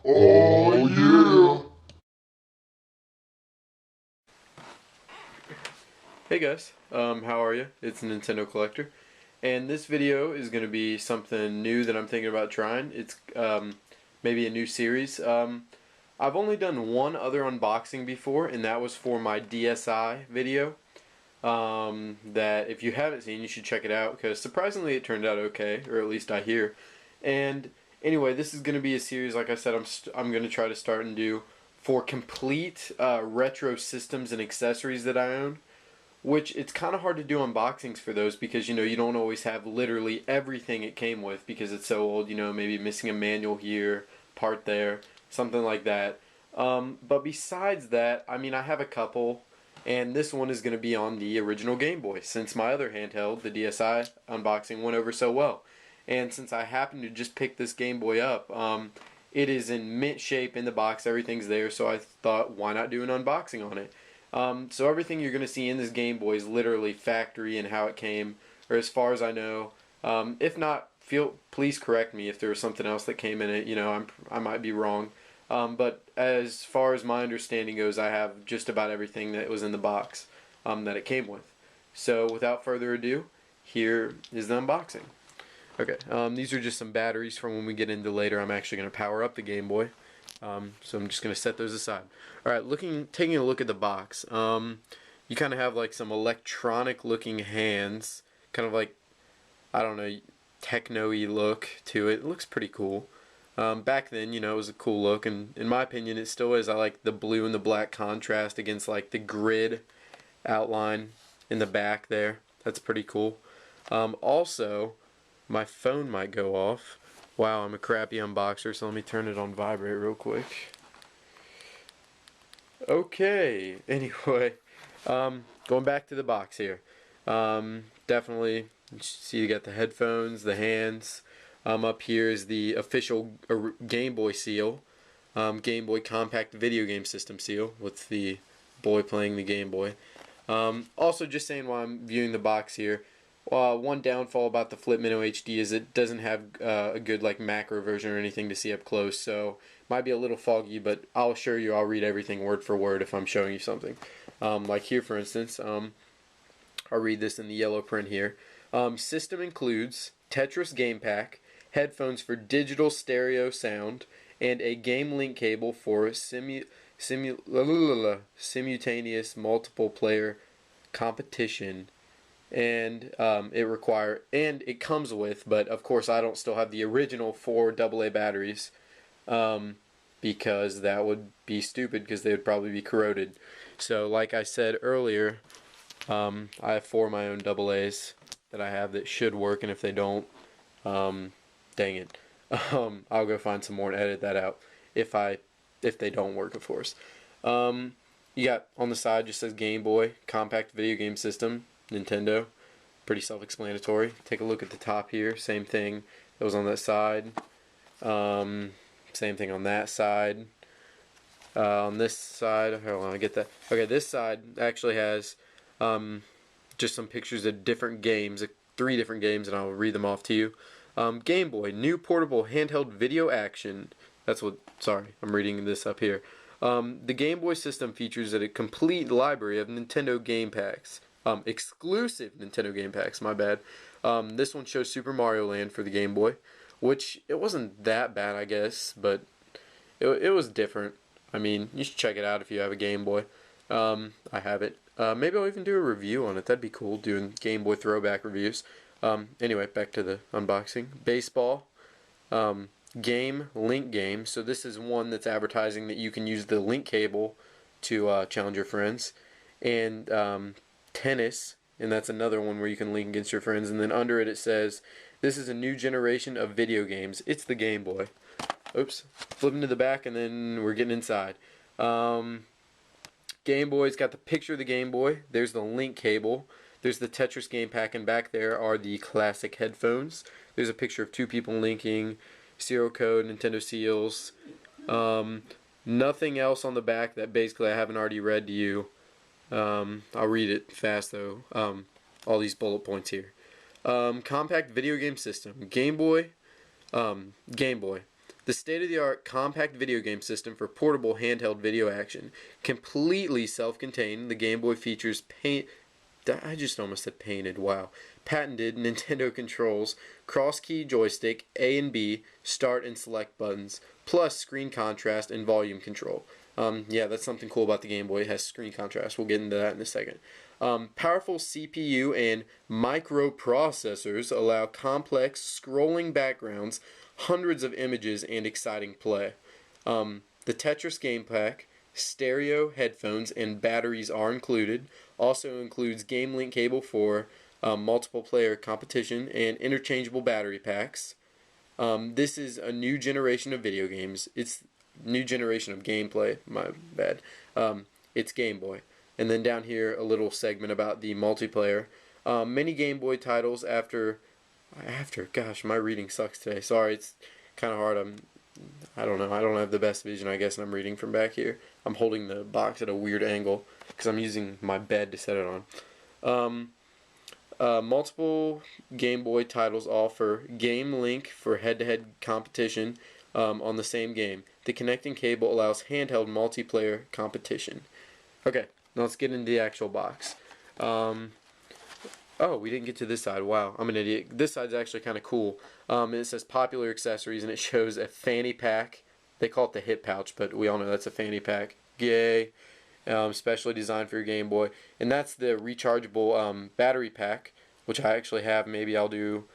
Oh yeah! Hey guys, how are you? It's NintendoCollector, and this video is going to be something new that I'm thinking about trying. It's maybe a new series. I've only done one other unboxing before, and that was for my DSi video. That if you haven't seen, you should check it out because surprisingly it turned out okay, or at least I hear. And anyway, this is going to be a series. Like I said, I'm going to try to start and do for complete retro systems and accessories that I own, which it's kind of hard to do unboxings for those because you don't always have literally everything it came with because it's so old. Maybe missing a manual here, part there, something like that. But besides that, I mean, I have a couple, and this one is going to be on the original Game Boy since my other handheld, the DSi unboxing, went over so well. And since I happened to just pick this Game Boy up, it is in mint shape in the box, everything's there, so I thought, why not do an unboxing on it? So everything you're going to see in this Game Boy is literally factory and how it came, or as far as I know. If not, please correct me if there was something else that came in it. I might be wrong. But as far as my understanding goes, I have just about everything that was in the box that it came with. So without further ado, here is the unboxing. Okay, these are just some batteries from when we get into later. I'm actually going to power up the Game Boy. So I'm just going to set those aside. Alright, taking a look at the box. You kind of have like some electronic looking hands. Kind of like, I don't know, techno-y look to it. It looks pretty cool. Back then, it was a cool look. And in my opinion, it still is. I like the blue and the black contrast against like the grid outline in the back there. That's pretty cool. Also, my phone might go off. Wow, I'm a crappy unboxer, so let me turn it on vibrate real quick. Okay, anyway, going back to the box here. Definitely, see you got the headphones, the hands. Up here is the official Game Boy seal. Game Boy Compact Video Game System seal with the boy playing the Game Boy. Also, just saying while I'm viewing the box here, one downfall about the Flip Minnow HD is it doesn't have a good like macro version or anything to see up close, so might be a little foggy, but I'll assure you I'll read everything word for word if I'm showing you something. Like here, for instance, I'll read this in the yellow print here. System includes Tetris Game Pack, headphones for digital stereo sound, and a game link cable for simultaneous multiple player competition. And it comes with, but of course I don't still have the original 4 AA batteries, because that would be stupid because they would probably be corroded. So like I said earlier, I have 4 of my own AA's that I have that should work, and if they don't, dang it, I'll go find some more and edit that out if they don't work, of course. You got on the side just says Game Boy Compact Video Game System, Nintendo. Pretty self-explanatory. Take a look at the top here. Same thing that was on that side. Same thing on that side. On this side, hold on, I get that. Okay, this side actually has just some pictures of different games, 3 different games, and I'll read them off to you. Game Boy, new portable handheld video action. Sorry, I'm reading this up here. The Game Boy system features a complete library of Nintendo game packs. Exclusive Nintendo game packs, my bad. This one shows Super Mario Land for the Game Boy, which it wasn't that bad, I guess, but it was different. I mean, you should check it out if you have a Game Boy. I have it. Maybe I'll even do a review on it. That'd be cool, doing Game Boy throwback reviews. Anyway, back to the unboxing. Baseball. Link game. So this is one that's advertising that you can use the link cable to challenge your friends. And tennis, and that's another one where you can link against your friends. And then under it, it says, this is a new generation of video games. It's the Game Boy. Oops. Flipping to the back, and then we're getting inside. Game Boy's got the picture of the Game Boy. There's the link cable. There's the Tetris game pack, and back there are the classic headphones. There's a picture of 2 people linking, serial code, Nintendo seals. Nothing else on the back that basically I haven't already read to you. I'll read it fast though. All these bullet points here. Compact video game system. Game Boy. Game Boy. The state-of-the-art compact video game system for portable handheld video action. Completely self-contained, the Game Boy features I just almost said painted, wow. Patented Nintendo controls, cross-key joystick, A and B, start and select buttons, plus screen contrast and volume control. Yeah, that's something cool about the Game Boy. It has screen contrast. We'll get into that in a second. Powerful CPU and microprocessors allow complex scrolling backgrounds, hundreds of images, and exciting play. The Tetris Game Pack, stereo headphones, and batteries are included. Also includes Game Link cable for multiple player competition and interchangeable battery packs. This is a new generation of video games. It's new generation of gameplay. My bad. It's Game Boy. And then down here, a little segment about the multiplayer. Many Game Boy titles gosh, my reading sucks today. Sorry, it's kind of hard. I don't know. I don't have the best vision, I guess, and I'm reading from back here. I'm holding the box at a weird angle because I'm using my bed to set it on. Multiple Game Boy titles offer Game Link for head-to-head competition on the same game. The connecting cable allows handheld multiplayer competition. Okay, now let's get into the actual box. Oh, we didn't get to this side. Wow, I'm an idiot. This side's actually kind of cool. It says popular accessories, and it shows a fanny pack. They call it the hip pouch, but we all know that's a fanny pack. Yay. Specially designed for your Game Boy. And that's the rechargeable battery pack, which I actually have. Maybe I'll do,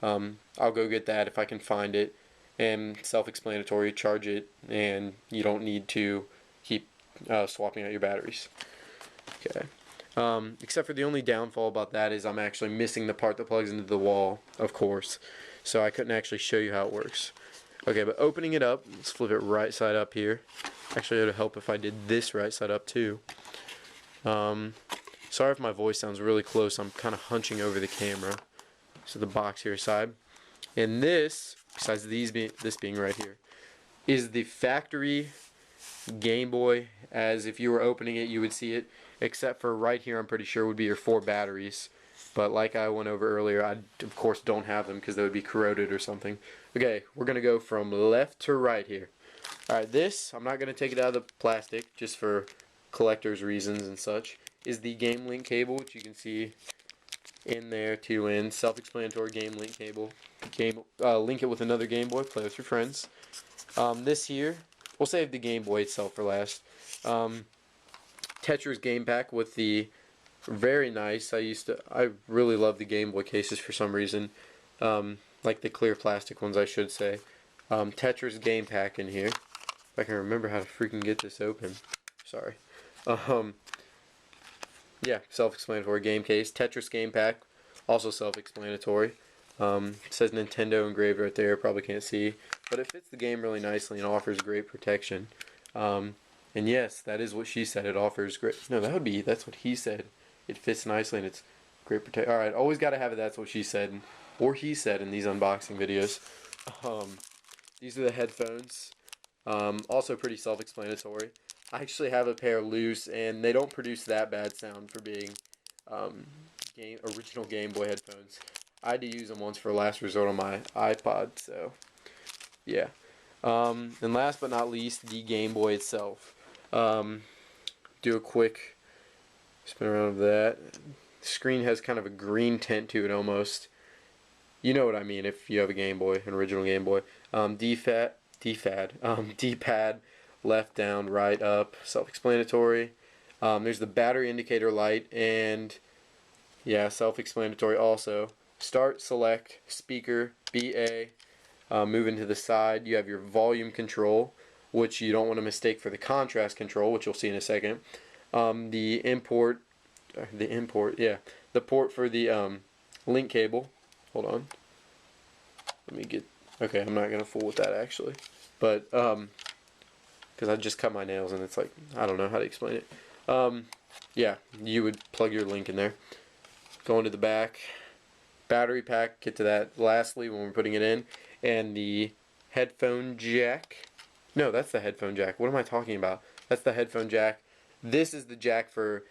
I'll go get that if I can find it. And self-explanatory, charge it, and you don't need to keep swapping out your batteries. Okay. Except for the only downfall about that is I'm actually missing the part that plugs into the wall, of course. So I couldn't actually show you how it works. Okay, but opening it up, let's flip it right side up here. Actually, it would help if I did this right side up too. Sorry if my voice sounds really close. I'm kind of hunching over the camera. So the box here side. And this, besides this being right here, is the factory Game Boy. As if you were opening it, you would see it. Except for right here, I'm pretty sure would be your 4 batteries. But like I went over earlier, I of course don't have them because they would be corroded or something. Okay, we're going to go from left to right here. Alright, this, I'm not going to take it out of the plastic just for collector's reasons and such, is the Game Link cable, which you can see in there, 2 ends. Self-explanatory Game Link cable. Link it with another Game Boy, play with your friends. This here, we'll save the Game Boy itself for last. Tetris Game Pack with the very nice, I really love the Game Boy cases for some reason. Like the clear plastic ones, I should say. Tetris Game Pack in here. If I can remember how to freaking get this open. Sorry. Yeah, self-explanatory game case. Tetris Game Pack, also self-explanatory. It says Nintendo engraved right there, probably can't see. But it fits the game really nicely and offers great protection. And yes, that is what she said. It offers great... No, that's what he said. It fits nicely and it's great protection. Alright, always got to have it. That's what she said. Or he said in these unboxing videos. These are the headphones. Also pretty self-explanatory. I actually have a pair loose and they don't produce that bad sound for being original Game Boy headphones. I had to use them once for last resort on my iPod, so yeah. And last but not least, the Game Boy itself. Do a quick spin around of that. The screen has kind of a green tint to it almost. You know what I mean if you have a Game Boy, an original Game Boy. D-pad, left, down, right, up, self-explanatory. There's the battery indicator light, and yeah, self-explanatory also. Start, select, speaker, BA. Moving to the side, you have your volume control, which you don't want to mistake for the contrast control, which you'll see in a second. The port for the link cable. Hold on. Let me get. Okay, I'm not gonna fool with that actually, but because I just cut my nails and it's like I don't know how to explain it. Yeah, you would plug your link in there. Go into the back. Battery pack. Get to that lastly when we're putting it in. And the headphone jack. No, that's the headphone jack. What am I talking about? That's the headphone jack. This is the jack for...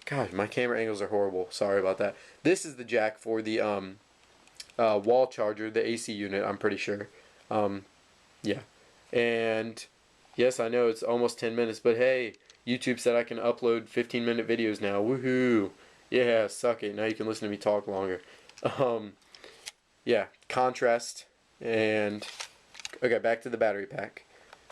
God, my camera angles are horrible. Sorry about that. This is the jack for the wall charger, the AC unit, I'm pretty sure. Yeah. And yes, I know it's almost 10 minutes, but hey, YouTube said I can upload 15-minute videos now. Woohoo! Yeah, suck it. Now you can listen to me talk longer. Um, yeah, contrast. And okay, back to the battery pack.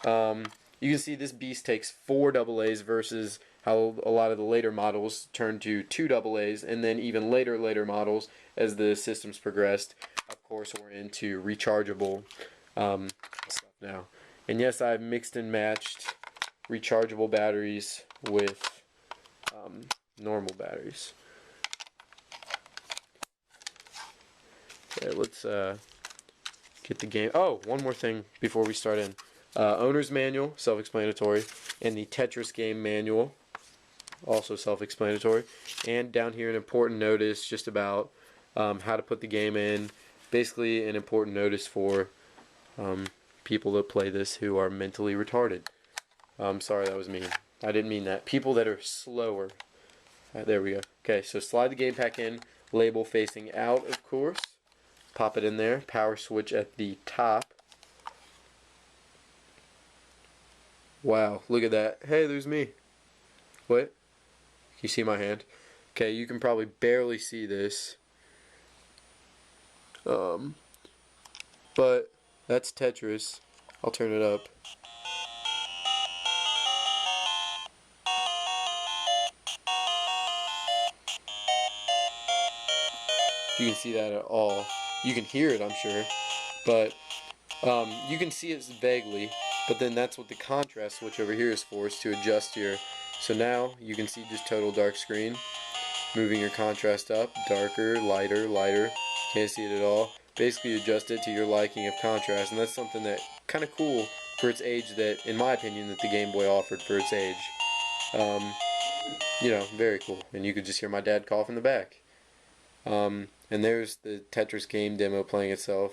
You can see this beast takes 4 AA's versus how a lot of the later models turned to 2 AA's, and then even later models, as the systems progressed, of course, we're into rechargeable stuff now. And yes, I've mixed and matched rechargeable batteries with normal batteries. Okay, let's get the game. Oh, one more thing before we start in. Owner's manual, self-explanatory, and the Tetris game manual, also self-explanatory. And down here an important notice just about how to put the game in. Basically an important notice for people that play this who are mentally retarded. Sorry, that was mean. I didn't mean that. People that are slower. There we go. Okay, so slide the game pack in, label facing out, of course. Pop it in there. Power switch at the top. Wow, look at that. Hey, there's me. What? Can you see my hand? Okay, you can probably barely see this. But that's Tetris. I'll turn it up. You can see that at all. You can hear it, I'm sure. But you can see it vaguely. But then that's what the contrast switch over here is for, is to adjust your... So now you can see just total dark screen. Moving your contrast up, darker, lighter, lighter. Can't see it at all. Basically adjust it to your liking of contrast, and that's something that kind of cool for its age, that, in my opinion, that the Game Boy offered for its age. You know, very cool. And you could just hear my dad cough in the back. And there's the Tetris game demo playing itself.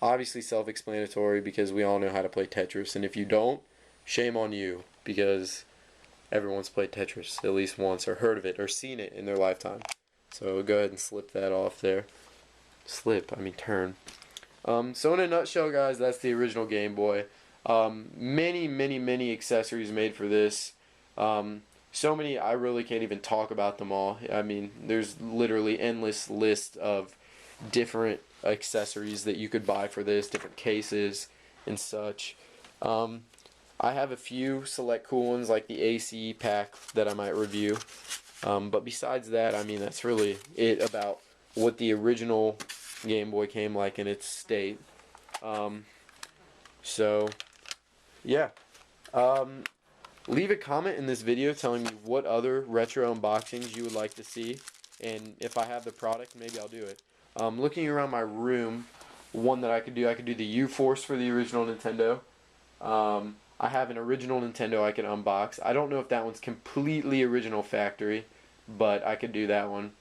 Obviously self-explanatory because we all know how to play Tetris, and if you don't, shame on you, because everyone's played Tetris at least once, or heard of it, or seen it in their lifetime. So go ahead and slip that off there. Turn. So in a nutshell, guys, that's the original Game Boy. Many accessories made for this. So many, I really can't even talk about them all. I mean, there's literally endless list of different accessories that you could buy for this, different cases and such. I have a few select cool ones like the AC pack that I might review. But besides that, I mean, that's really it about what the original Game Boy came like in its state. So, yeah. Leave a comment in this video telling me what other retro unboxings you would like to see. And if I have the product, maybe I'll do it. Looking around my room, one that I could do the U-Force for the original Nintendo. I have an original Nintendo I can unbox. I don't know if that one's completely original factory, but I could do that one.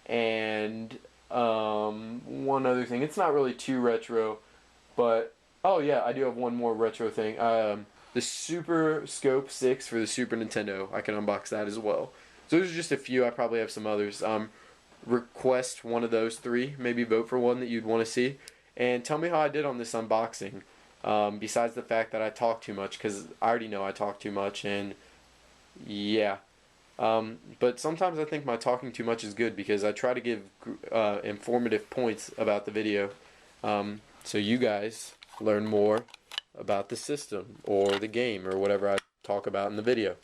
And one other thing, it's not really too retro, but oh yeah, I do have one more retro thing. The Super Scope 6 for the Super Nintendo, I can unbox that as well. So those are just a few. I probably have some others. Request one of those 3, maybe vote for one that you'd want to see, and tell me how I did on this unboxing. Besides the fact that I talk too much, because I already know I talk too much, and yeah. But sometimes I think my talking too much is good, because I try to give informative points about the video, so you guys learn more about the system or the game or whatever I talk about in the video.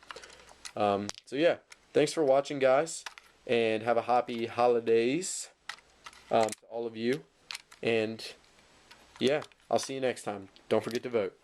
So yeah, thanks for watching, guys, and have a happy holidays to all of you, and yeah, I'll see you next time. Don't forget to vote.